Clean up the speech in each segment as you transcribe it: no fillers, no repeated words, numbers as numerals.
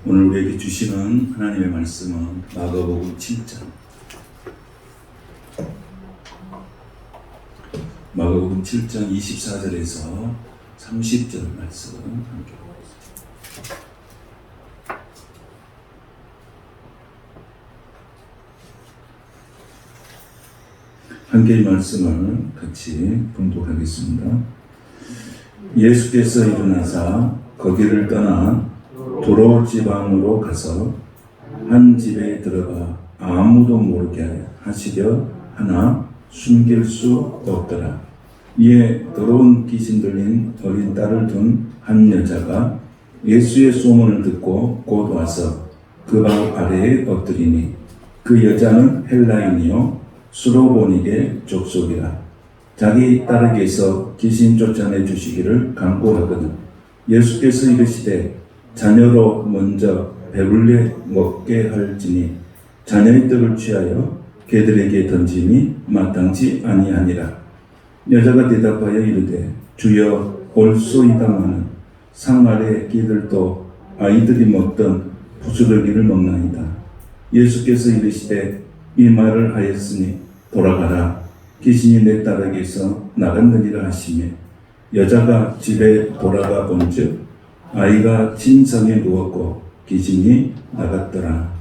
오늘 우리에게 주시는 하나님의 말씀은 마가복음 7장 마가복음 7장 24절에서 30절 말씀 함께 보겠습니다. 함께 이 말씀을 같이 봉독하겠습니다. 예수께서 일어나사 거기를 떠나 도로 지방으로 가서 한 집에 들어가 아무도 모르게 하시려 하나 숨길 수 없더라. 이에 더러운 귀신 들린 어린 딸을 둔 한 여자가 예수의 소문을 듣고 곧 와서 그 방 아래에 엎드리니 그 여자는 헬라인이요 수로보니게 족속이라. 자기 딸에게서 귀신 쫓아내 주시기를 간구하거든 예수께서 이르시되 자녀로 먼저 배불리 먹게 할지니 자녀의 떡을 취하여 개들에게 던짐이 마땅치 아니하니라. 여자가 대답하여 이르되 주여 올소이다마는 상 아래 끼들도 아이들이 먹던 부스러기를 먹나이다. 예수께서 이르시되 이 말을 하였으니 돌아가라. 귀신이 내 딸에게서 나갔느니라 하시며 여자가 집에 돌아가 본즉 아이가 침상에 누웠고 귀신이 나갔더라.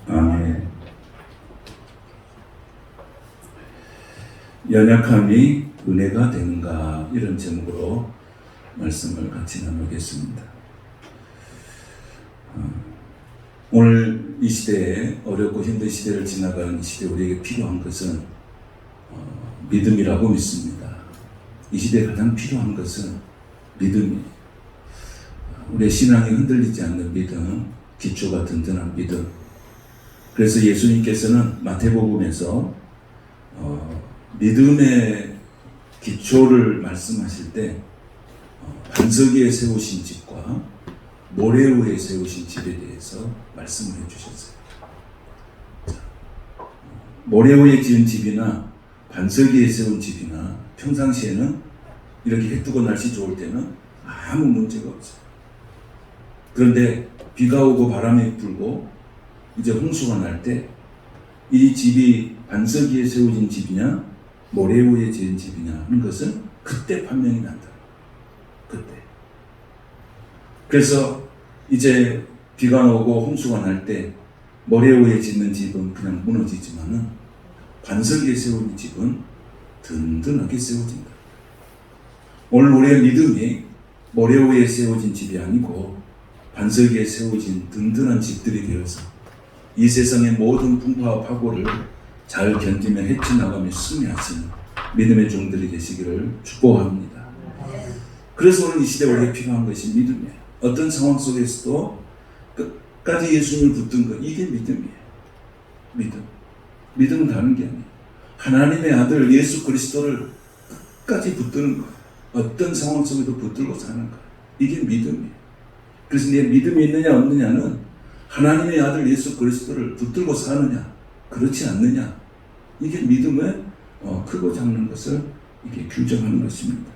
아멘. 연약함이 은혜가 되는가, 이런 제목으로 말씀을 같이 나누겠습니다. 오늘 이 시대에, 어렵고 힘든 시대를 지나가는 이 시대에 우리에게 필요한 것은 믿음이라고 믿습니다. 이 시대에 가장 필요한 것은 믿음이에요. 우리의 신앙이 흔들리지 않는 믿음, 기초가 든든한 믿음. 그래서 예수님께서는 마태복음에서 믿음의 기초를 말씀하실 때 반석 위에 세우신 집과 모래 위에 세우신 집에 대해서 말씀을 해주셨어요. 모래 위에 지은 집이나 반석 위에 세운 집이나 평상시에는 이렇게 해 뜨고 날씨 좋을 때는 아무 문제가 없어요. 그런데 비가 오고 바람이 불고 이제 홍수가 날 때 이 집이 반석 위에 세워진 집이냐 모래 위에 지은 집이냐 하는 것은 그때 판명이 난다. 그때. 그래서 이제 비가 오고 홍수가 날 때 모래 위에 짓는 집은 그냥 무너지지만은 반석 위에 세워진 집은 든든하게 세워진다. 오늘 우리의 믿음이 모래 위에 세워진 집이 아니고 반석 위에 세워진 든든한 집들이 되어서 이 세상의 모든 풍파와 파고를 잘 견디며 헤쳐나가며 승리하시는 믿음의 종들이 되시기를 축복합니다. 그래서 오늘 이 시대에 우리에게 필요한 것이 믿음이에요. 어떤 상황 속에서도 끝까지 예수님을 붙든 것, 이게 믿음이에요. 믿음은 다른 게 아니에요. 하나님의 아들 예수 그리스도를 끝까지 붙드는 것, 어떤 상황 속에도 붙들고 사는 것, 이게 믿음이에요. 그래서 내 믿음이 있느냐 없느냐는 하나님의 아들 예수 그리스도를 붙들고 사느냐 그렇지 않느냐, 이게 믿음의 크고 작는 것을 이게 규정하는 것입니다.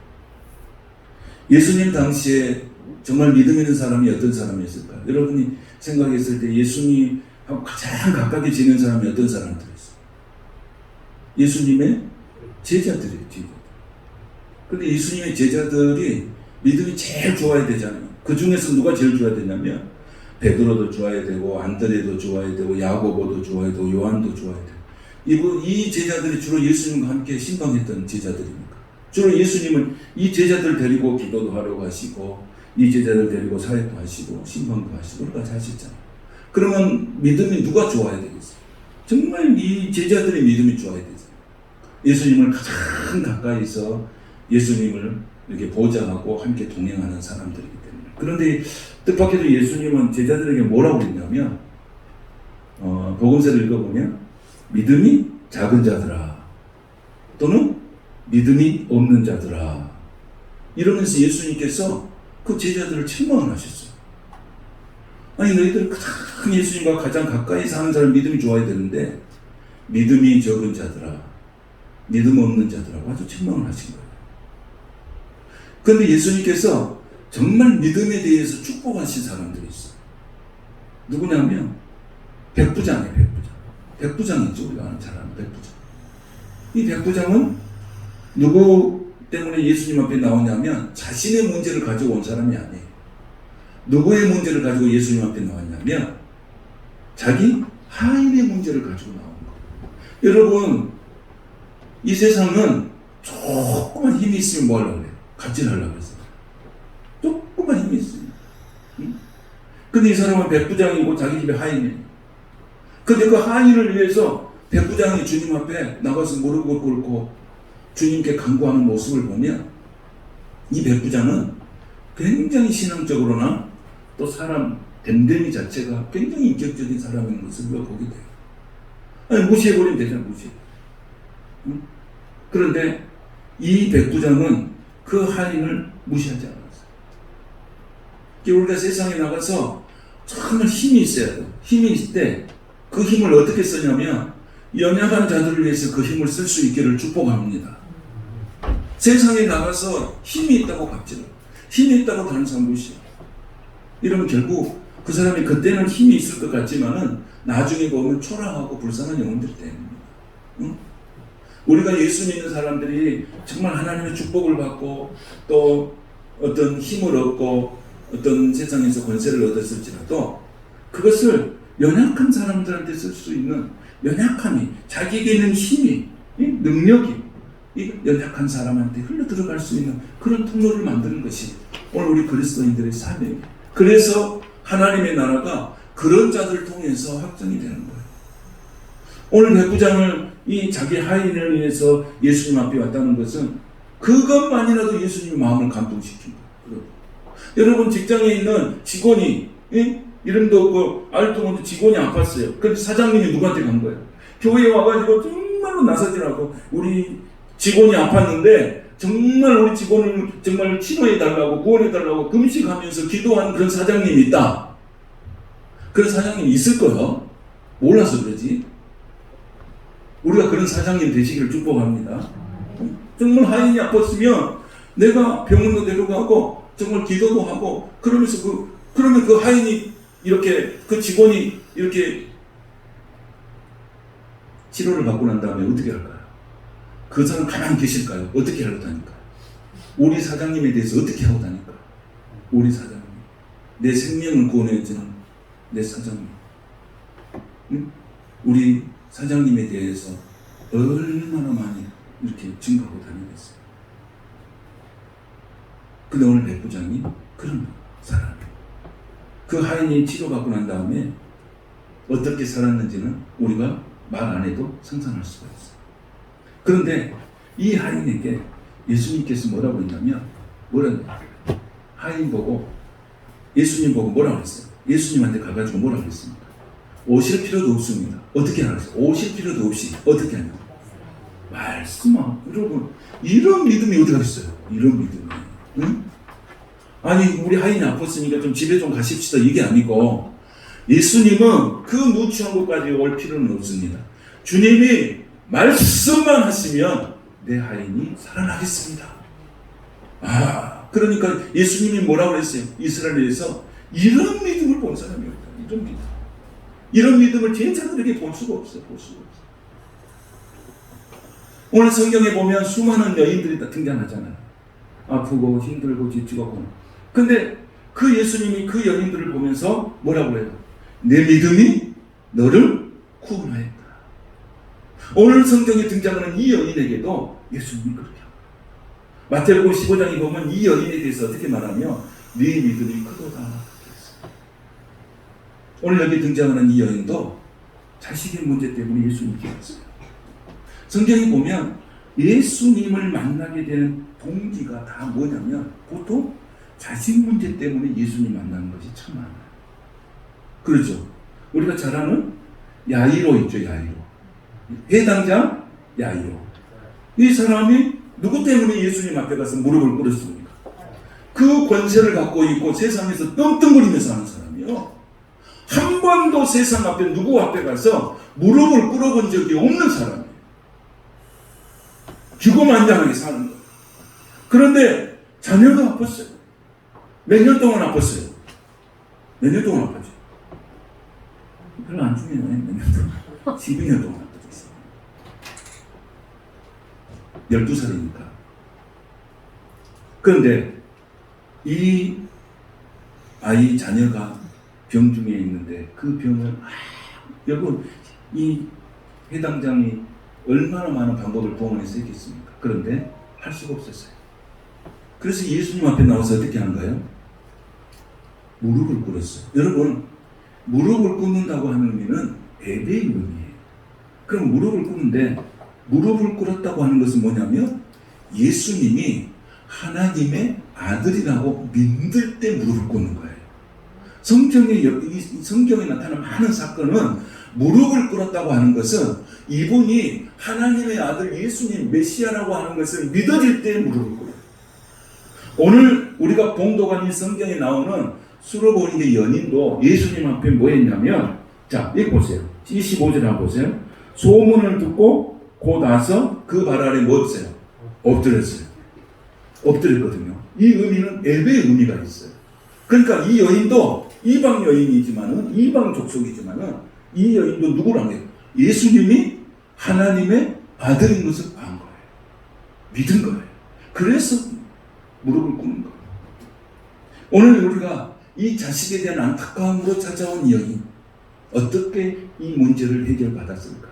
예수님 당시에 정말 믿음 있는 사람이 어떤 사람이었을까요? 여러분이 생각했을 때 예수님하고 가장 가깝게 지낸 사람이 어떤 사람들이었어요? 예수님의 제자들이에요. 그런데 예수님의 제자들이 믿음이 제일 좋아야 되잖아요. 그 중에서 누가 제일 좋아야 되냐면 베드로도 좋아야 되고 안드레도 좋아야 되고 야고보도 좋아야 되고 요한도 좋아야 되고, 이 제자들이 주로 예수님과 함께 신방했던 제자들입니다. 주로 예수님은 이 제자들 데리고 기도도 하려고 하시고 이 제자들 데리고 사역도 하시고 신방도 하시고 그렇게 하셨잖아요. 그러면 믿음이 누가 좋아야 되겠어요? 정말 이 제자들의 믿음이 좋아야 되잖아요. 예수님을 가장 가까이서 예수님을 이렇게 보좌하고 함께 동행하는 사람들이기 때문에. 그런데 뜻밖에도 예수님은 제자들에게 뭐라고 했냐면 복음서를 읽어보면 믿음이 작은 자들아 또는 믿음이 없는 자들아 이러면서 예수님께서 그 제자들을 책망을 하셨어요. 아니 너희들 가장 예수님과 가장 가까이 사는 사람 믿음이 좋아야 되는데 믿음이 적은 자들아 믿음 없는 자들하고 아주 책망을 하신 거예요. 그런데 예수님께서 정말 믿음에 대해서 축복하신 사람들이 있어요. 누구냐면 백부장이에요. 백부장. 백부장이죠. 우리가 잘 아는 백부장. 이 백부장은 누구 때문에 예수님 앞에 나오냐면 자신의 문제를 가지고 온 사람이 아니에요. 누구의 문제를 가지고 예수님 앞에 나왔냐면 자기 하인의 문제를 가지고 나온 거예요. 여러분, 이 세상은 조그만 힘이 있으면 뭐 하려고 그래요? 갑질하려고 그랬어요. 조그만 힘이 있어요. 근데 이 사람은 백부장이고 자기 집에 하인이에요. 근데 그 하인을 위해서 백부장이 주님 앞에 나가서 무릎 꿇고 주님께 간구하는 모습을 보면 이 백부장은 굉장히 신앙적으로나 또 사람 됨됨이 자체가 굉장히 인격적인 사람인 것을 우리가 보게 돼요. 아니, 무시해버리면 되잖아, 무시. 응? 그런데 이 백부장은 그 하인을 무시하지 않았어요. 우리가 세상에 나가서 정말 힘이 있어야 돼요. 힘이 있을 때 그 힘을 어떻게 쓰냐면 연약한 자들을 위해서 그 힘을 쓸 수 있기를 축복합니다. 세상에 나가서 힘이 있다고 갑질하고 힘이 있다고 다른 사람 무시해요. 이러면 결국 그 사람이 그때는 힘이 있을 것 같지만은 나중에 보면 초라하고 불쌍한 영혼들이 됩니다. 응? 우리가 예수 믿는 사람들이 정말 하나님의 축복을 받고 또 어떤 힘을 얻고 어떤 세상에서 권세를 얻었을지라도 그것을 연약한 사람들한테 쓸 수 있는 연약함이, 자기에게 있는 힘이, 능력이 이 연약한 사람한테 흘러 들어갈 수 있는 그런 통로를 만드는 것이 오늘 우리 그리스도인들의 사명이에요. 그래서 하나님의 나라가 그런 자들을 통해서 확장이 되는 거예요. 오늘 백부장을 이 자기 하인을 위해서 예수님 앞에 왔다는 것은 그것만이라도 예수님의 마음을 감동시킨 거예요. 여러분, 직장에 있는 직원이 이름도 없고 알도 없는 직원이 아팠어요. 그런데 사장님이 누구한테 간 거예요? 교회에 와가지고 정말로 나서지라고 우리 직원이 아팠는데 정말 우리 직원을 정말 치료해달라고 구원해달라고 금식하면서 기도하는 그런 사장님이 있다. 그런 사장님이 있을 거요. 몰라서 그러지. 우리가 그런 사장님 되시기를 축복합니다. 정말 하인이 아팠으면 내가 병원도 데려가고 정말 기도도 하고 그러면서 그러면 그 하인이 이렇게 그 직원이 이렇게 치료를 받고 난 다음에 어떻게 할까요? 그 사람 가만히 계실까요? 어떻게 하고 다닐까요? 우리 사장님에 대해서 어떻게 하고 다닐까요? 우리 사장님, 내 생명을 구원해주는 내 사장님, 응? 우리 사장님에 대해서 얼마나 많이 이렇게 증거하고 다니겠어요. 근데 오늘 백부장이 그런 사람이에요. 그 하인이 치료받고 난 다음에 어떻게 살았는지는 우리가 말 안 해도 상상할 수가 있어요. 그런데 이 하인에게 예수님께서 뭐라고 했냐면, 하인 보고 예수님 보고 뭐라고 했어요? 예수님한테 가가지고 뭐라고 했습니까? 오실 필요도 없습니다. 어떻게 하겠어요? 오실 필요도 없이 어떻게 하냐? 말씀하. 여러분, 이런 믿음이 어디 가겠어요? 이런 믿음이. 응? 아니, 우리 하인이 아팠으니까 좀 집에 좀 가십시다, 이게 아니고 예수님은 그 누추한 곳까지 올 필요는 없습니다. 주님이 말씀만 하시면 내 하인이 살아나겠습니다. 그러니까 예수님이 뭐라고 그랬어요? 이스라엘에서 이런 믿음을 본 사람이 없다. 이런 믿음. 이런 믿음을 제자들에게 볼 수가 없어요. 볼 수가 없어요. 오늘 성경에 보면 수많은 여인들이 다 등장하잖아요. 아프고 힘들고 지치고. 근데 그 예수님이 그 여인들을 보면서 뭐라고 해요? 내 믿음이 너를 구원하였다. 오늘 성경에 등장하는 이 여인에게도 예수님이 그렇게 합니다. 마태복음 15장에 보면 이 여인에 대해서 어떻게 말하며 네 믿음이 크도다. 오늘 여기 등장하는 이 여인도 자식의 문제 때문에 예수님께 왔어요. 성경에 보면 예수님을 만나게 되는 동기가 다 뭐냐면 보통 자식 문제 때문에 예수님 만나는 것이 참 많아요. 그렇죠? 우리가 잘 아는 야이로 있죠. 야이로. 해당자 야이로. 이 사람이 누구 때문에 예수님 앞에 가서 무릎을 꿇었습니까? 그 권세를 갖고 있고 세상에서 떵떵거리면서 하는 사람이요. 한 번도 세상 앞에 누구 앞에 가서 무릎을 꿇어본 적이 없는 사람이에요. 기고만장하게 사는 거예요. 그런데 자녀가 아팠어요. 몇 년 동안 아팠어요. 몇 년 동안 아팠죠. 별로 안 중요해. 몇 년 동안. 12년 동안 있어. 12살이니까. 그런데 이 아이 자녀가 병 중에 있는데 그 병을 여러분 이 해당장이 얼마나 많은 방법을 동원해서 했겠습니까? 그런데 할 수가 없었어요. 그래서 예수님 앞에 나와서 어떻게 하는가요? 무릎을 꿇었어요. 여러분 무릎을 꿇는다고 하는 의미는 예배의 의미예요. 그럼 무릎을 꿇는데 무릎을 꿇었다고 하는 것은 뭐냐면 예수님이 하나님의 아들이라고 믿을 때 무릎을 꿇는 거예요. 성경에 나타나는 많은 사건은 무릎을 꿇었다고 하는 것은 이분이 하나님의 아들 예수님 메시아라고 하는 것을 믿어질 때 무릎을 꿇어요. 오늘 우리가 봉독한 이 성경에 나오는 수르보니게 연인도 예수님 앞에 뭐 했냐면, 자, 여기 보세요. 25절 한번 보세요. 소문을 듣고 곧 와서 그 발 아래 뭐 했어요? 엎드렸어요. 엎드렸거든요. 이 의미는 예배의 의미가 있어요. 그러니까 이 여인도 이방 여인이지만은, 이방 족속이지만은, 이 여인도 누구란 거예요? 예수님이 하나님의 아들인 것을 안 거예요. 믿은 거예요. 그래서 무릎을 꿇는 거예요. 오늘 우리가 이 자식에 대한 안타까움으로 찾아온 여인, 어떻게 이 문제를 해결받았을까?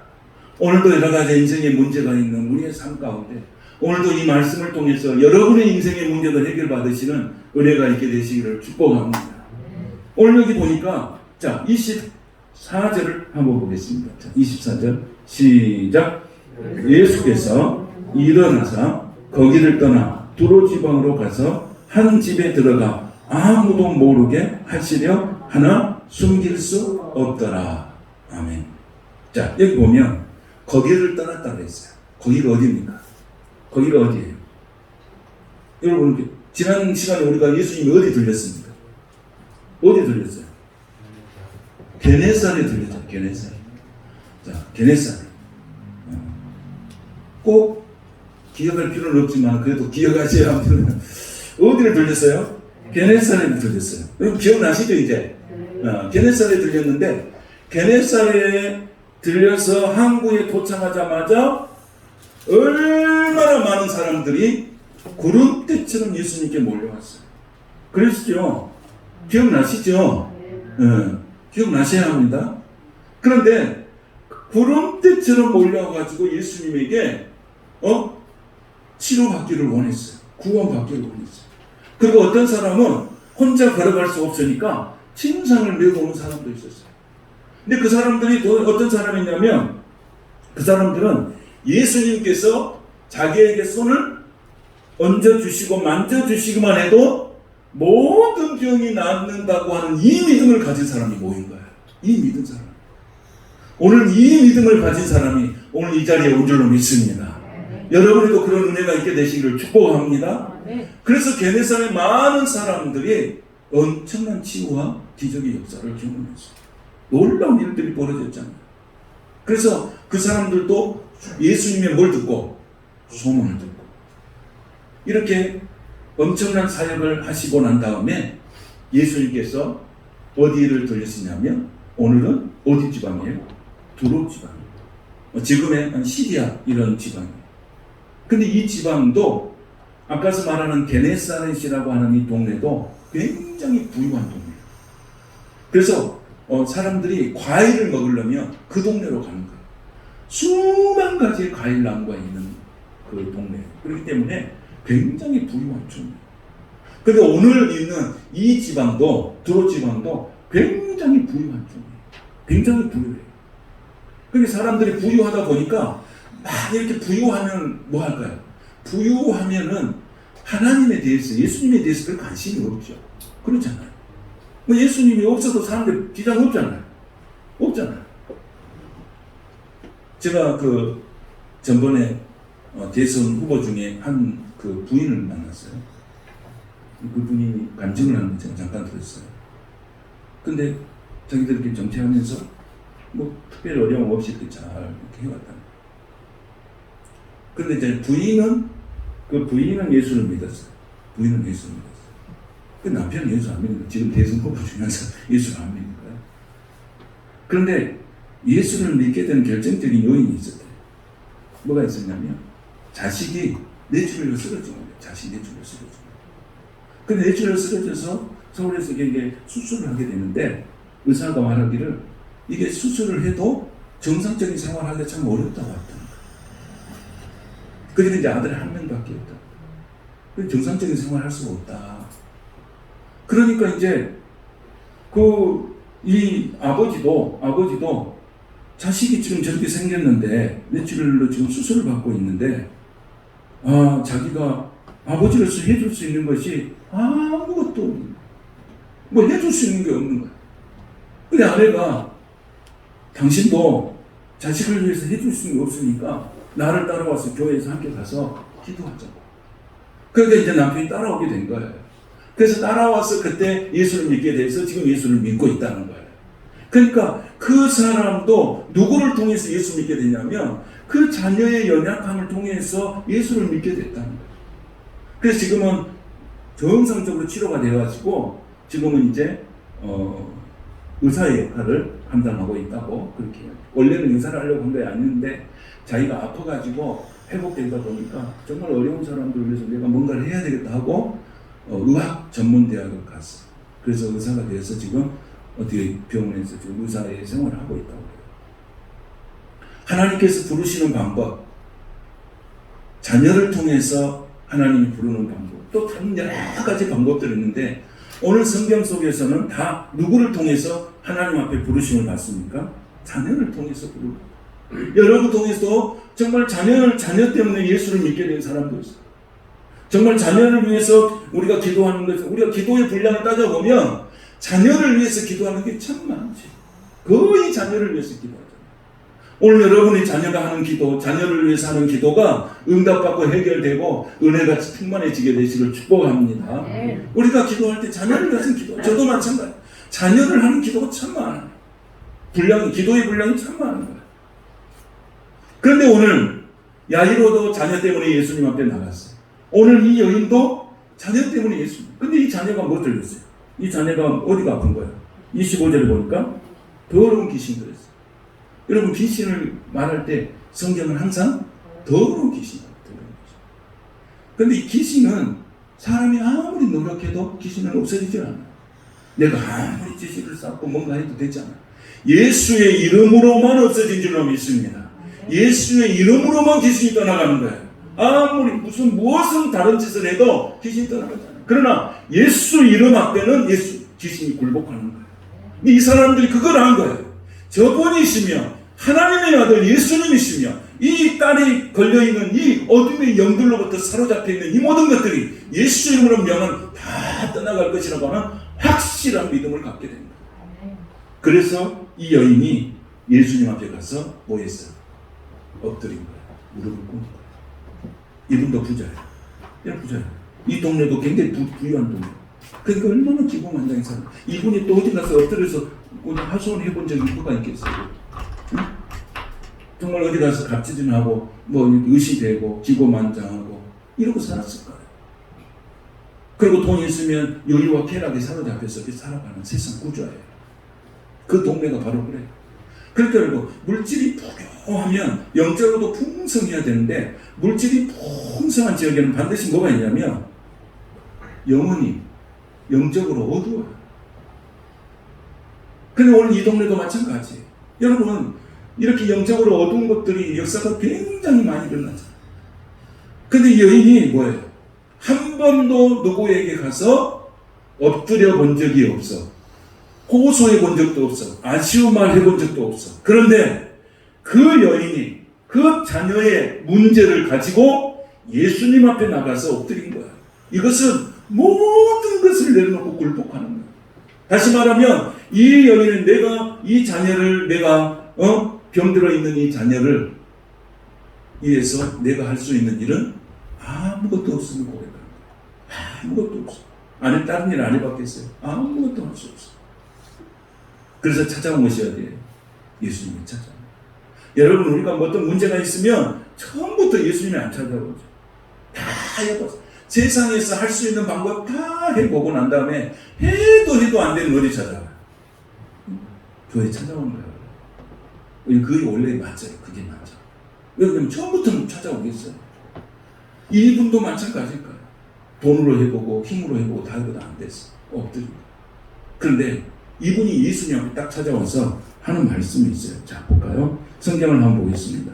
오늘도 여러 가지 인생의 문제가 있는 우리의 삶 가운데 오늘도 이 말씀을 통해서 여러분의 인생의 문제를 해결받으시는 은혜가 있게 되시기를 축복합니다. 오늘 여기 보니까 자 24절을 한번 보겠습니다. 자, 24절 시작. 예수께서 일어나서 거기를 떠나 두로 지방으로 가서 한 집에 들어가 아무도 모르게 하시려 하나 숨길 수 없더라. 아멘. 자, 여기 보면 거기를 떠났다고 했어요. 거기가 어디입니까? 거기가 어디예요? 여러분, 지난 시간에 우리가 예수님이 어디 들렸습니까? 어디 들렸어요? 게네사렛에 들렸죠. 게네사렛. 자, 게네사렛. 꼭 기억할 필요는 없지만 그래도 기억하셔야 합니다. 어디를 들렸어요? 게네사렛에 들렸어요. 여러분 기억나시죠 이제? 게네사렛에 들렸는데 게네사렛에 들려서 항구에 도착하자마자 얼마나 많은 사람들이 구름대처럼 예수님께 몰려왔어요. 그러시죠? 기억나시죠? 기억나셔야 합니다. 그런데 구름대처럼 몰려와가지고 예수님에게 치료받기를 원했어요. 구원받기를 원했어요. 그리고 어떤 사람은 혼자 걸어갈 수 없으니까 침상을 메고 오는 사람도 있었어요. 근데 그 사람들이 어떤 사람이냐면 그 사람들은 예수님께서 자기에게 손을 얹어주시고 만져주시기만 해도 모든 병이 낫는다고 하는 이 믿음을 가진 사람이 모인 거예요. 이 믿은 사람. 오늘 이 믿음을 가진 사람이 오늘 이 자리에 온 줄로 믿습니다. 여러분에도 그런 은혜가 있게 되시기를 축복합니다. 그래서 게네사렛 많은 사람들이 엄청난 치유와 기적의 역사를 경험했어요. 놀라운 일들이 벌어졌잖아요. 그래서 그 사람들도 예수님의 뭘 듣고? 소문을 듣고. 이렇게 엄청난 사역을 하시고 난 다음에 예수님께서 어디를 들렸으냐면 오늘은 어디 지방이에요? 두로 지방. 지금의 한 시리아 이런 지방이에요. 근데 이 지방도 아까서 말하는 게네사렛이라고 하는 이 동네도 굉장히 부유한 동네예요. 그래서 사람들이 과일을 먹으려면 그 동네로 가는 거예요. 수만 가지의 과일 나무가 있는 그 동네예요. 그렇기 때문에 굉장히 부유한 촌이에요. 그런데 오늘 있는 이 지방도 두로 지방도 굉장히 부유한 촌이에요. 굉장히 부유해요. 그러니까 사람들이 부유하다 보니까 막 이렇게 부유하면 뭐 할까요? 부유하면은 하나님에 대해서 예수님에 대해서 별 관심이 없죠. 그렇잖아요. 뭐 예수님이 없어도 사람들 지장 없잖아요. 없잖아요. 제가 그 전번에 대선 후보 중에 한 그 부인을 만났어요. 그분이 간증을 하는 거 제가 잠깐 들었어요. 근데 자기들 이렇게 정치하면서 뭐 특별히 어려움 없이 이렇게 잘 이렇게 해왔다. 근데 이제 부인은 예수를 믿었어요. 부인은 예수를 믿었어요. 그 남편은 예수 안 믿는 거예요. 지금 대선 후보 중에서 예수를 안 믿는 거예요. 그런데 예수를 믿게 된 결정적인 요인이 있었대요. 뭐가 있었냐면 자식이 뇌출혈로 쓰러진 거예요. 자식이 뇌출혈로 쓰러진 거예요. 그 뇌출혈로 쓰러져서 서울에서 이게 수술을 하게 되는데 의사가 말하기를 이게 수술을 해도 정상적인 생활하기가 참 어렵다고 했다는 거예요. 그리고 이제 아들이 한 명밖에 없다. 정상적인 생활할 수가 없다. 그러니까 이제 이 아버지도 자식이 지금 저렇게 생겼는데 뇌출혈로 지금 수술을 받고 있는데 자기가 아버지로서 해줄 수 있는 것이 아무것도 뭐 해줄 수 있는 게 없는 거야. 근데 아내가 당신도 자식을 위해서 해줄 수 있는 게 없으니까 나를 따라와서 교회에서 함께 가서 기도하자고. 그러니까 이제 남편이 따라오게 된 거예요. 그래서 따라와서 그때 예수를 믿게 돼서 지금 예수를 믿고 있다는 거예요. 그러니까 그 사람도 누구를 통해서 예수 믿게 됐냐면 그 자녀의 연약함을 통해서 예수를 믿게 됐다는 거예요. 그래서 지금은 정상적으로 치료가 되어가지고 지금은 이제 의사의 역할을 감당하고 있다고 그렇게 해요. 원래는 의사를 하려고 한 게 아닌데 자기가 아파가지고 회복되다 보니까 정말 어려운 사람들을 위해서 내가 뭔가를 해야 되겠다 하고 의학 전문 대학을 갔어. 그래서 의사가 돼서 지금 어떻게 병원에서 지금 의사의 생활을 하고 있다고 해요. 하나님께서 부르시는 방법, 자녀를 통해서 하나님이 부르는 방법, 또 다른 여러 가지 방법들이 있는데 오늘 성경 속에서는 다 누구를 통해서 하나님 앞에 부르심을 받습니까? 자녀를 통해서 부르고 여러분 통해서 정말 자녀 때문에 예수를 믿게 된 사람도 있어요. 정말 자녀를 위해서 우리가 기도하는 것은 우리가 기도의 분량을 따져보면 자녀를 위해서 기도하는 게 참 많지. 거의 자녀를 위해서 기도하잖아요. 오늘 여러분이 자녀가 하는 기도, 자녀를 위해서 하는 기도가 응답받고 해결되고 은혜가 충만해지게 되시길 축복합니다. 네. 우리가 기도할 때 자녀를 위해서 기도, 저도 마찬가지. 자녀를 하는 기도가 참 많아요. 기도의 분량이 참 많은 거예요. 그런데 오늘 야이로도 자녀 때문에 예수님 앞에 나갔어요. 오늘 이 여인도 자녀 때문에 예수님. 근데 이 자녀가 뭐 들렸어요? 이 자녀가 어디가 아픈 거예요? 25절에 보니까 더러운 귀신이 들었어요. 여러분 귀신을 말할 때 성경은 항상 더러운 귀신이라고 들어요. 그런데 이 귀신은 사람이 아무리 노력해도 귀신은 없어지지 않아요. 내가 아무리 지식을 쌓고 뭔가 해도 되지 않아요. 예수의 이름으로만 없어진 줄로 믿습니다. 예수의 이름으로만 귀신이 떠나가는 거예요. 아무리 무엇은 다른 짓을 해도 귀신이 떠나가잖아요. 그러나 예수 이름 앞에는 귀신이 굴복하는 거예요. 이 사람들이 그걸 한 거예요. 저분이시며 하나님의 아들 예수님이시며 이 딸이 걸려있는 이 어둠의 영들로부터 사로잡혀 있는 이 모든 것들이 예수 이름으로 명은 다 떠나갈 것이라고 하는 확실한 믿음을 갖게 됩니다. 그래서 이 여인이 예수님 앞에 가서 뭐 했어요? 엎드린 거예요. 무릎을 꿇은 거예요. 이분도 부자예요. 그냥 부자예요. 이 동네도 굉장히 부유한 동네. 그러니까 얼마나 기고만장한 사람. 이분이 또 어디 가서 엎드려서 하소연 해본 적이 뭐가 있겠어요? 응? 정말 어디 가서 갑질하고 뭐 의시되고 기고만장하고 이러고 살았을 거예요. 그리고 돈이 있으면 여유와 쾌락에 사로잡혀서 살아가는 세상 구조예요. 그 동네가 바로 그래요. 그러니까 물질이 풍요하면 영적으로도 풍성해야 되는데 물질이 풍성한 지역에는 반드시 뭐가 있냐면 영혼이 영적으로 어두워요. 근데 오늘 이 동네도 마찬가지예요. 여러분 이렇게 영적으로 어두운 것들이 역사가 굉장히 많이 일어나잖아요. 근데 이 여인이 뭐예요? 한 번도 누구에게 가서 엎드려 본 적이 없어. 호소해 본 적도 없어. 아쉬운 말 해본 적도 없어. 그런데 그 여인이 그 자녀의 문제를 가지고 예수님 앞에 나가서 엎드린 거야. 이것은 모든 것을 내려놓고 굴복하는 거야. 다시 말하면 이 여인은 이 자녀를 병들어 있는 이 자녀를 위해서 내가 할 수 있는 일은 아무것도 없음을 고백하는 거야. 아무것도 없어. 다른 일 안 해봤겠어요? 아무것도 할 수 없어. 그래서 찾아온 것이 어디예요? 예수님이 찾아온 거예요. 여러분 우리가 뭐 어떤 문제가 있으면 처음부터 예수님이 안 찾아오죠. 다 해봤어. 세상에서 할 수 있는 방법 다 해보고 난 다음에 해도 안 되는 어디 찾아와요? 교회 찾아오는 거예요. 그게 원래 맞아요. 그게 맞아. 왜냐면 처음부터 찾아오겠어요. 이분도 마찬가지일 거예요. 돈으로 해보고 힘으로 해보고 다 해보도 안 됐어. 엎드리고. 그런데 이분이 예수님 앞에 딱 찾아와서 하는 말씀이 있어요. 자, 볼까요? 성경을 한번 보겠습니다.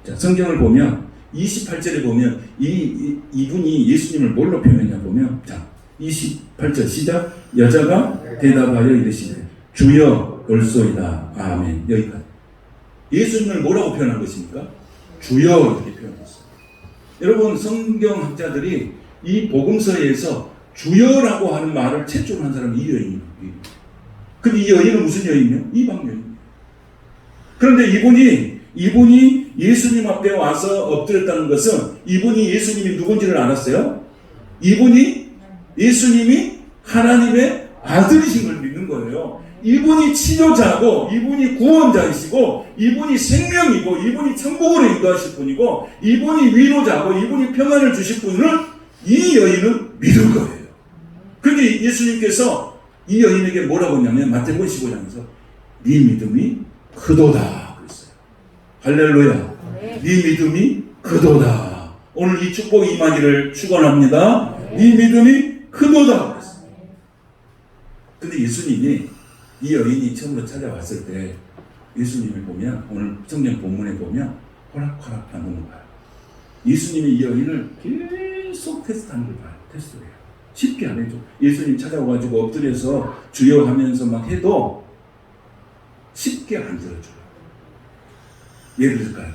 자, 성경을 보면 28절에 보면 이분이 예수님을 뭘로 표현했냐 보면, 자, 28절 시작. 여자가 대답하여 이르시되 주여 올소이다. 아멘. 여기까지. 예수님을 뭐라고 표현한 것입니까? 주여 이렇게 표현했어요. 여러분, 성경학자들이 이 복음서에서 주여라고 하는 말을 최초로 한 사람이 이 여인이에요. 근데 이 여인은 무슨 여인이에요? 이방 여인이에요. 그런데 이분이 예수님 앞에 와서 엎드렸다는 것은 이분이 예수님이 누군지를 알았어요? 이분이 예수님이 하나님의 아들이신 걸 믿는 거예요. 이분이 치료자고, 이분이 구원자이시고, 이분이 생명이고, 이분이 천국으로 인도하실 분이고, 이분이 위로자고, 이분이 평안을 주실 분을 이 여인은 믿은 거예요. 그런데 예수님께서 이 여인에게 뭐라고 했냐면 마태복음 15장에서 네 믿음이 크도다 그랬어요. 할렐루야. 네 믿음이 크도다. 오늘 이 축복이 임하기를 축원합니다. 네 믿음이 크도다 그랬어요. 근데 예수님이 이 여인이 처음으로 찾아왔을 때 예수님을 보면 오늘 성경 본문에 보면 호락호락 하는 거예요. 예수님이 이 여인을 계속 테스트하는 걸 봐요. 테스트해요. 쉽게 안 해줘. 예수님 찾아와가지고 엎드려서 주여 하면서 막 해도 쉽게 안 들어줘요. 예를 들까요?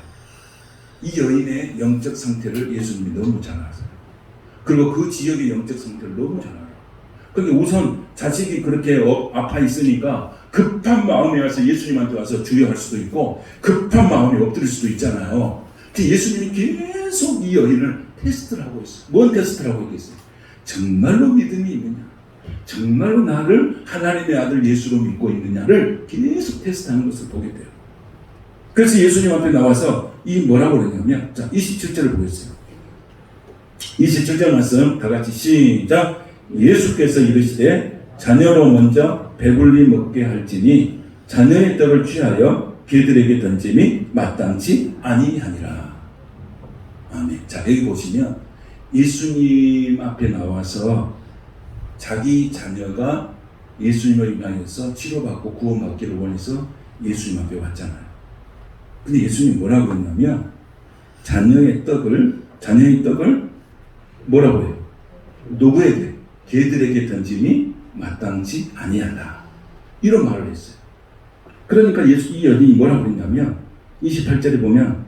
이 여인의 영적 상태를 예수님이 너무 잘 아세요. 그리고 그 지역의 영적 상태를 너무 잘 알아요. 그러니까 우선 자식이 그렇게 아파 있으니까 급한 마음에 와서 예수님한테 와서 주여 할 수도 있고 급한 마음에 엎드릴 수도 있잖아요. 예수님이 계속 이 여인을 테스트를 하고 있어요. 뭔 테스트를 하고 있겠어요? 정말로 믿음이 있느냐? 정말로 나를 하나님의 아들 예수로 믿고 있느냐를 계속 테스트하는 것을 보게 돼요. 그래서 예수님 앞에 나와서 이 뭐라고 그러냐면, 자, 27절을 보겠어요. 27절 말씀 다 같이 시작. 예수께서 이르시되 자녀로 먼저 배불리 먹게 할지니 자녀의 떡을 취하여 개들에게 던짐이 마땅치 아니하니라. 아멘. 자, 여기 보시면 예수님 앞에 나와서 자기 자녀가 예수님을 인하여서 치료받고 구원받기를 원해서 예수님 앞에 왔잖아요. 근데 예수님이 뭐라고 했냐면 자녀의 떡을 뭐라고 해요? 누구에게? 개들에게 던짐이 마땅치 아니하다. 이런 말을 했어요. 그러니까 이 여인이 뭐라고 했냐면 28절에 보면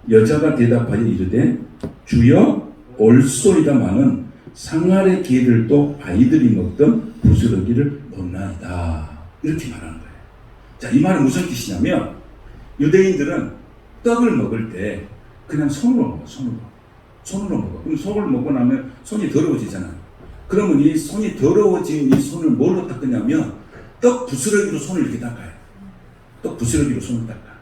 여자가 대답하여 이르되 주여 올소이다마는 상아래 개들도 아이들이 먹던 부스러기를 먹나이다. 이렇게 말하는 거예요. 자, 이 말은 무슨 뜻이냐면 유대인들은 떡을 먹을 때 그냥 손으로 먹어. 손으로 먹어. 그럼 손을 먹고 나면 손이 더러워지잖아요. 그러면 이 손이 더러워진 이 손을 뭘로 닦느냐면 떡 부스러기로 손을 이렇게 닦아요. 떡 부스러기로 손을 닦아.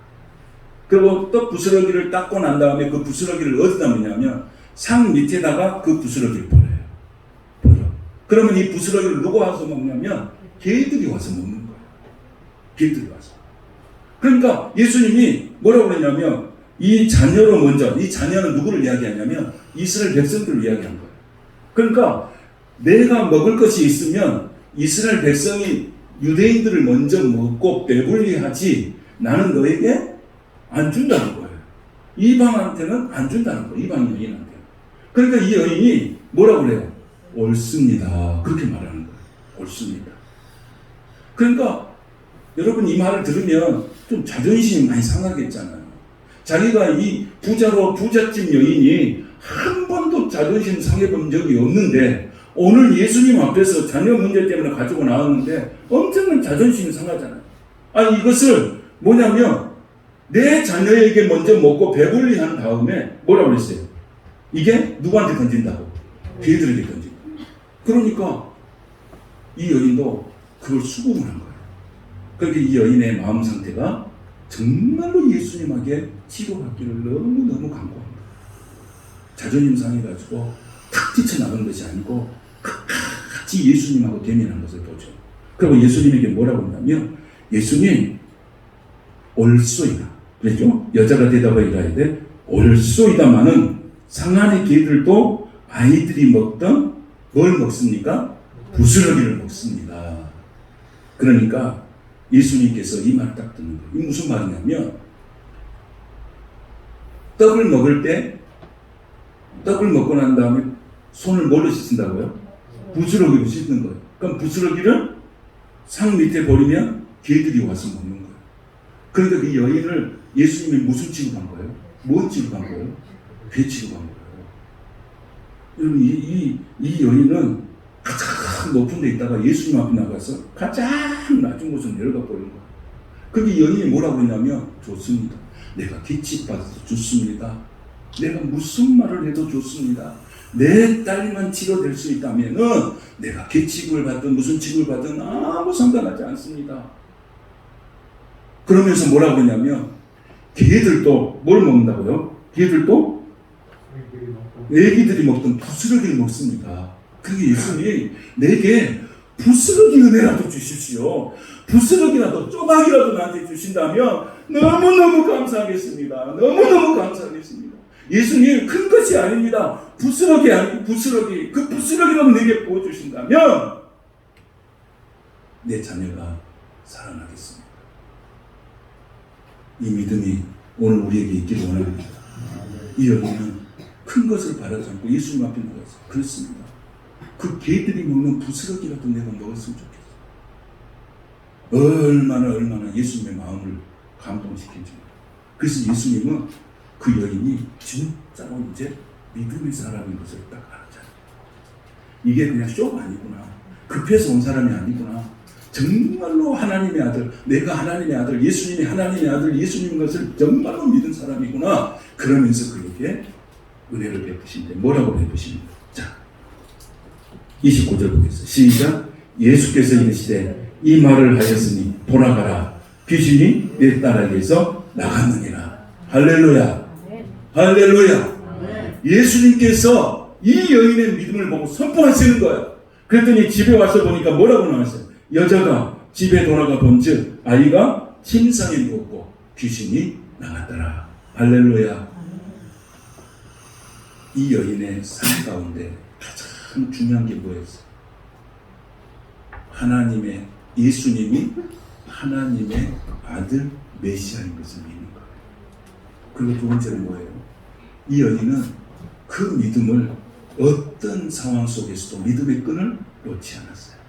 그리고 떡 부스러기를 닦고 난 다음에 그 부스러기를 어디다 놓냐면 상 밑에다가 그 부스러기를 버려요. 그러면 이 부스러기를 누가 와서 먹냐면 개들이 와서 먹는 거예요. 개들이 와서. 그러니까 예수님이 뭐라고 그러냐면 이 자녀로 먼저, 이 자녀는 누구를 이야기하냐면 이스라엘 백성들을 이야기한 거예요. 그러니까 내가 먹을 것이 있으면 이스라엘 백성이 유대인들을 먼저 먹고 배불리 하지 나는 너에게 안 준다는 거예요. 이방한테는 안 준다는 거예요. 이방 여인한테. 그러니까 이 여인이 뭐라고 그래요? 옳습니다. 그렇게 말하는 거예요. 옳습니다. 그러니까 여러분 이 말을 들으면 좀 자존심이 많이 상하겠잖아요. 자기가 이 부잣집 여인이 한 번도 자존심 상해본 적이 없는데 오늘 예수님 앞에서 자녀 문제 때문에 가지고 나왔는데 엄청난 자존심이 상하잖아요. 아니 이것을 뭐냐면 내 자녀에게 먼저 먹고 배불리 한 다음에 뭐라고 그랬어요? 이게 누구한테 던진다고? 개들에게 던진다. 그러니까 이 여인도 그걸 수긍을 한 거예요. 그러니까 이 여인의 마음 상태가 정말로 예수님에게 치료받기를 너무너무 간구합니다. 자존심 상해가지고 탁 뛰쳐나간 것이 아니고 같이 예수님하고 대면한 것을 보죠. 그리고 예수님에게 뭐라고 했냐면 예수님 올소이다. 그렇죠? 여자가 대답하여 이르되 옳소이다마는 상한의 개들도 아이들이 먹던 뭘 먹습니까? 부스러기를 먹습니다. 그러니까 예수님께서 이 말을 딱 듣는 거예요. 이게 무슨 말이냐면 떡을 먹을 때 떡을 먹고 난 다음에 손을 뭘로 씻는다고요? 부스러기로 씻는 거예요. 그럼 부스러기를 상 밑에 버리면 개들이 와서 먹는 거예요. 그러니까 이 여인을 예수님이 무슨 취급한 거예요? 뭔 취급한 거예요? 개 취급한 거예요. 여러분 이 여인은 가장 높은 데 있다가 예수님 앞에 나가서 가장 낮은 곳을 내려가 버린 거예요. 그게 여인이 뭐라고 했냐면 좋습니다. 내가 기침받아서 좋습니다. 내가 무슨 말을 해도 좋습니다. 내 딸만 치료될 수 있다면은 내가 개치급을 받든 무슨 치급을 받든 아무 상관하지 않습니다. 그러면서 뭐라고 했냐면 개들도 뭘 먹는다고요? 개들도 애기들이 먹던 부스러기를 먹습니다. 그게 예수님이 내게 부스러기 은혜라도 주십시오. 부스러기라도 조각이라도 나한테 주신다면 너무너무 감사하겠습니다. 너무너무 감사하겠습니다. 예수님 큰 것이 아닙니다. 부스러기 아니 부스러기. 그 부스러기라도 내게 부어주신다면 내 자녀가 살아나겠습니다. 이 믿음이 오늘 우리에게 있기를 원합니다. 이 여인은 큰 것을 바라지 않고 예수님 앞에 나가서 그렇습니다. 그 개들이 먹는 부스러기라도 내가 먹었으면 좋겠어. 얼마나 예수님의 마음을 감동시킨지. 그래서 예수님은 그 여인이 진짜로 이제 믿음의 사람인 것을 딱 알았잖아요. 이게 그냥 쇼가 아니구나. 급해서 온 사람이 아니구나. 정말로 하나님의 아들, 내가 하나님의 아들, 예수님이 하나님의 아들, 예수님인 것을 정말로 믿은 사람이구나. 그러면서 그에게 은혜를 베푸신데 뭐라고 베푸십니까? 자, 29절 보겠습니다. 시작. 예수께서 이르시되 이 말을 하였으니 돌아가라. 귀신이 내 딸에게서 나갔느니라. 할렐루야. 할렐루야. 예수님께서 이 여인의 믿음을 보고 선포하시는 거예요. 그랬더니 집에 와서 보니까 뭐라고 나왔어요? 여자가 집에 돌아가 본즉 아이가 침상에 누웠고 귀신이 나갔더라. 할렐루야. 이 여인의 삶 가운데 가장 중요한 게 뭐였어요? 하나님의 예수님이 하나님의 아들 메시아인 것을 믿는 거예요. 그리고 두 번째는 뭐예요? 이 여인은 그 믿음을 어떤 상황 속에서도 믿음의 끈을 놓지 않았어요.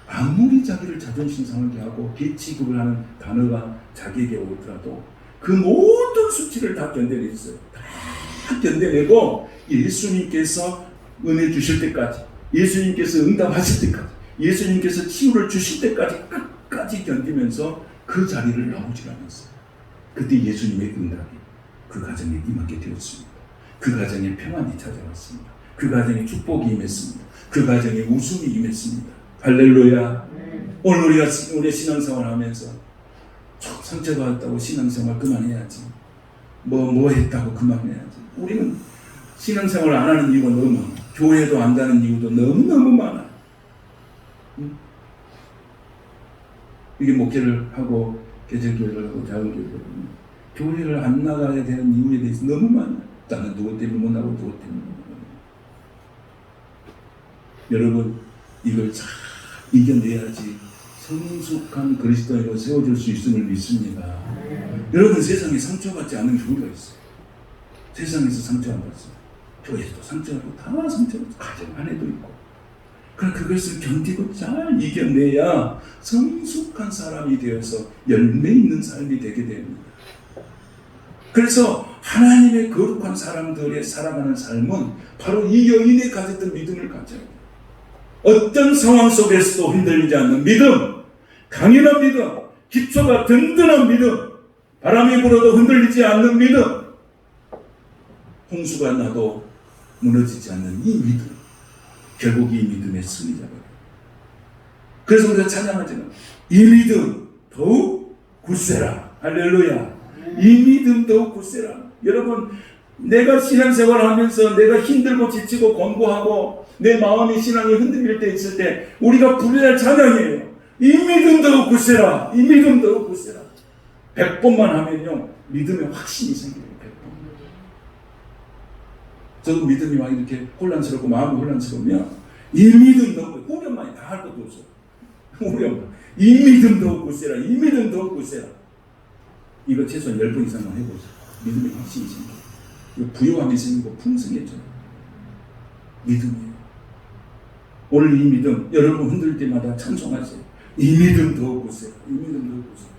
아무리 자기를 자존심 상하게 하고 비취급을 하는 단어가 자기에게 오더라도 그 모든 수치를 다 견뎌냈어요. 다 견뎌내고 예수님께서 은혜 주실 때까지, 예수님께서 응답하실 때까지, 예수님께서 치유를 주실 때까지 끝까지 견디면서 그 자리를 나오질 않았어요. 그때 예수님의 응답이 그 가정에 임하게 되었습니다. 그 가정에 평안이 찾아왔습니다. 그 가정에 축복이 임했습니다. 그 가정에 웃음이 임했습니다. 할렐루야. 오늘 우리가 우리 신앙생활 하면서 상처받았다고 신앙생활 그만해야지. 뭐 했다고 그만해야지. 우리는 신앙생활 안 하는 이유가 너무 많아. 교회도 안 가는 이유도 너무너무 많아. 이게 목회를 하고 개척교회를 하고 자원교회를 하고 교회를 안 나가야 되는 이유에 대해서 너무 많아. 나는 누구 때문에 못 나가고 누구 때문에 못 나가고. 여러분 이걸 잘 이겨내야지 성숙한 그리스도인으로 세워질 수 있음을 믿습니다. 여러분 세상에 상처받지 않는 교회가 있어요. 세상에서 상처 안 받았어요. 교회에서도 상처받고 다 상처받고 가정 안에도 있고. 그럼 그것을 견디고 잘 이겨내야 성숙한 사람이 되어서 열매 있는 삶이 되게 됩니다. 그래서 하나님의 거룩한 사람들의 살아가는 삶은 바로 이 여인이 가졌던 믿음을 가져야 돼요. 어떤 상황 속에서도 흔들리지 않는 믿음, 강인한 믿음, 기초가 든든한 믿음, 바람이 불어도 흔들리지 않는 믿음, 홍수가 나도 무너지지 않는 이 믿음, 결국 이 믿음의 승리자가 돼요. 그래서 우리가 찬양하잖아요. 이 믿음 더욱 굳세라. 할렐루야. 이 믿음 더욱 굳세라. 여러분 내가 신앙생활을 하면서 내가 힘들고 지치고 권고하고 내 마음의 신앙이 흔들릴 때 있을 때 우리가 부르는 찬양이에요. 이 믿음 더욱 굳세라. 이 믿음 더욱 굳세라. 100번만 하면요 믿음의 확신이 생기는 거예요. 저도 믿음이 막 이렇게 혼란스럽고 마음이 혼란스러우면 이 믿음도 없고 후련만이 다 할 것도 없어요. 후련만. 이 믿음도 없고 세라. 이 믿음도 없고 세라. 이거 최소한 10번 이상만 해보세요. 믿음의 확신이 생겨요. 부요함이 생기고 풍성해져요. 믿음이에요. 오늘 이 믿음 여러분 흔들 때마다 찬송하세요. 이 믿음도 없고 세라. 이 믿음도 없고 세라.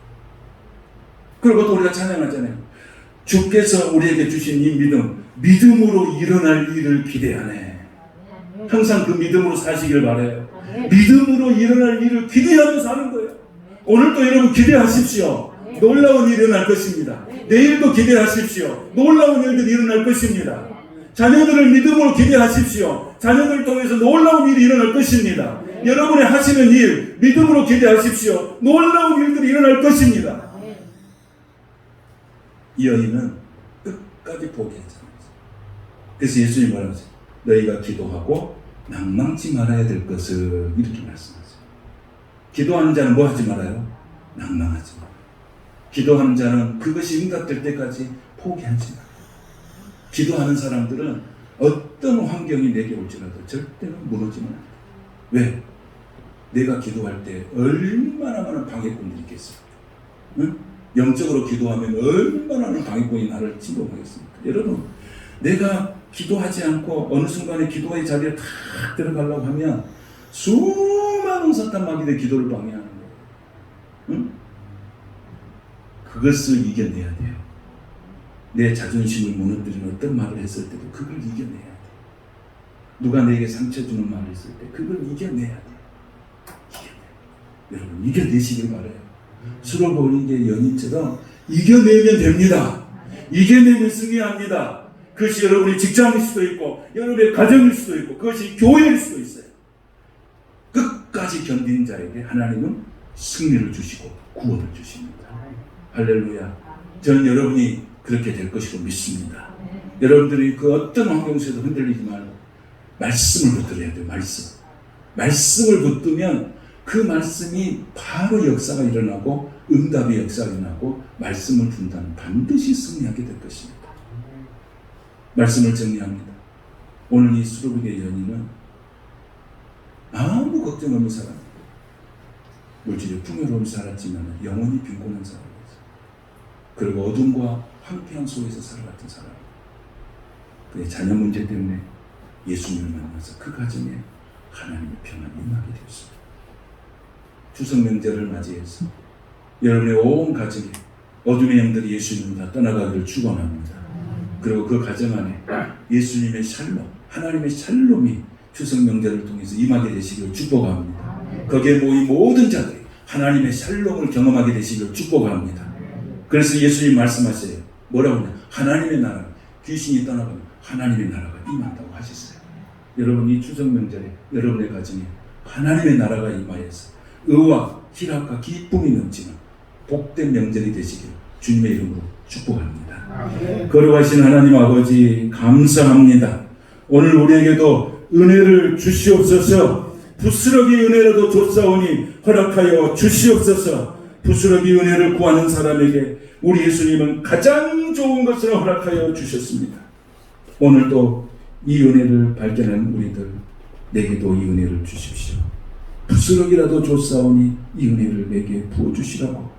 그리고 또 우리가 찬양하잖아요. 주께서 우리에게 주신 이 믿음으로 일어날 일을 기대하네. 항상 그 믿음으로 사시길 바라요. 믿음으로 일어날 일을 기대하면서 하는 거예요. 오늘도 여러분 기대하십시오. 놀라운 일이 일어날 것입니다. 내일도 기대하십시오. 놀라운 일들이 일어날 것입니다. 자녀들을 믿음으로 기대하십시오. 자녀들을 통해서 놀라운 일이 일어날 것입니다. 여러분의 하시는 일 믿음으로 기대하십시오. 놀라운 일들이 일어날 것입니다. 이 여인은 끝까지 포기하잖아요. 그래서 예수님이 뭐라고 하세요? 너희가 기도하고 낭망치 말아야 될 것을 이렇게 말씀하세요. 기도하는 자는 뭐 하지 말아요? 낭망하지 말아요. 기도하는 자는 그것이 응답될 때까지 포기하지 말아요. 기도하는 사람들은 어떤 환경이 내게 올지라도 절대로 무너지면 안 돼요. 왜? 내가 기도할 때 얼마나 많은 방해꾼들이 있겠어요. 응? 영적으로 기도하면 얼마나 많은 방해꾼이 나를 침범하겠습니까? 여러분, 내가 기도하지 않고 어느 순간에 기도의 자리에 탁 들어가려고 하면 수많은 사탄 마귀의 기도를 방해하는 거예요. 응? 그것을 이겨내야 돼요. 내 자존심을 무너뜨리는 어떤 말을 했을 때도 그걸 이겨내야 돼요. 누가 내게 상처 주는 말을 했을 때 그걸 이겨내야 돼요. 여러분 이겨내시길 바라요. 술을 버리게 연인처럼 이겨내면 됩니다. 이겨내면 승리합니다. 그것이 여러분의 직장일 수도 있고 여러분의 가정일 수도 있고 그것이 교회일 수도 있어요. 끝까지 견딘 자에게 하나님은 승리를 주시고 구원을 주십니다. 할렐루야. 저는 여러분이 그렇게 될 것이고 믿습니다. 여러분들이 그 어떤 환경 속에도 흔들리지 말고 말씀을 붙들어야 돼요. 말씀을 붙들면 그 말씀이 바로 역사가 일어나고 응답의 역사가 일어나고 말씀을 둔다면 반드시 승리하게 될 것입니다. 말씀을 정리합니다. 오늘 이 수르비게 연인은 아무 걱정 없는 사람입니다. 물질이 풍요로운 살았지만 영원히 빈곤한 사람이었어요. 그리고 어둠과 황폐한 속에서 살아갔던 사람입니다. 그의 자녀 문제 때문에 예수님을 만나서 그 가정에 하나님의 평안이 임하게 되었습니다. 추석 명절을 맞이해서 여러분의 온 가정에 어둠의 영들이 예수님을 다 떠나가기를 축원합니다. 그리고 그 가정 안에 예수님의 샬롬, 하나님의 샬롬이 추석 명절을 통해서 임하게 되시기를 축복합니다. 거기에 모인 모든 자들이 하나님의 샬롬을 경험하게 되시기를 축복합니다. 그래서 예수님 말씀하세요. 뭐라고 하냐? 하나님의 나라, 귀신이 떠나가면 하나님의 나라가 임한다고 하셨어요. 여러분 이 추석 명절에 여러분의 가정에 하나님의 나라가 임하여서 의와 희락과 기쁨이 넘치는 복된 명절이 되시기를 주님의 이름으로 축복합니다. 거룩하신 하나님 아버지 감사합니다. 오늘 우리에게도 은혜를 주시옵소서. 부스러기 은혜라도 줬사오니 허락하여 주시옵소서. 부스러기 은혜를 구하는 사람에게 우리 예수님은 가장 좋은 것을 허락하여 주셨습니다. 오늘도 이 은혜를 발견한 우리들 내게도 이 은혜를 주십시오. 부스러기라도 줬사오니 이 은혜를 내게 부어주시라고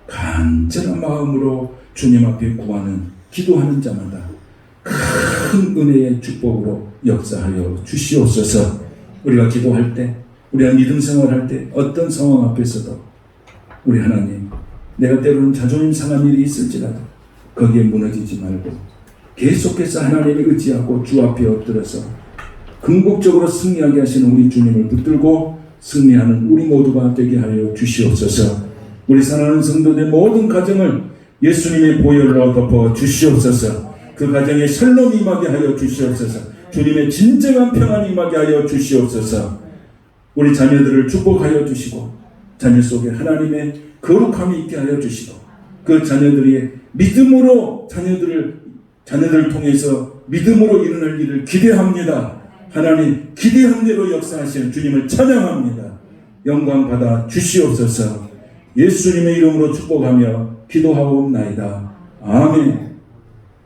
간절한 마음으로 주님 앞에 구하는 기도하는 자마다 큰 은혜의 축복으로 역사하여 주시옵소서. 우리가 기도할 때 우리가 믿음 생활할 때 어떤 상황 앞에서도 우리 하나님 내가 때로는 자존심 상한 일이 있을지라도 거기에 무너지지 말고 계속해서 하나님을 의지하고 주 앞에 엎드려서 궁극적으로 승리하게 하시는 우리 주님을 붙들고 승리하는 우리 모두가 되게 하여 주시옵소서. 우리 사랑하는 성도들 모든 가정을 예수님의 보혈로 덮어 주시옵소서. 그 가정에 샬롬이 임하게 하여 주시옵소서. 주님의 진정한 평안이 임하게 하여 주시옵소서. 우리 자녀들을 축복하여 주시고 자녀 속에 하나님의 거룩함이 있게 하여 주시고 그 자녀들이 믿음으로 자녀들을 통해서 믿음으로 일어날 일을 기대합니다. 하나님 기대한 대로 역사하시는 주님을 찬양합니다. 영광 받아 주시옵소서. 예수님의 이름으로 축복하며 기도하옵나이다. 아멘.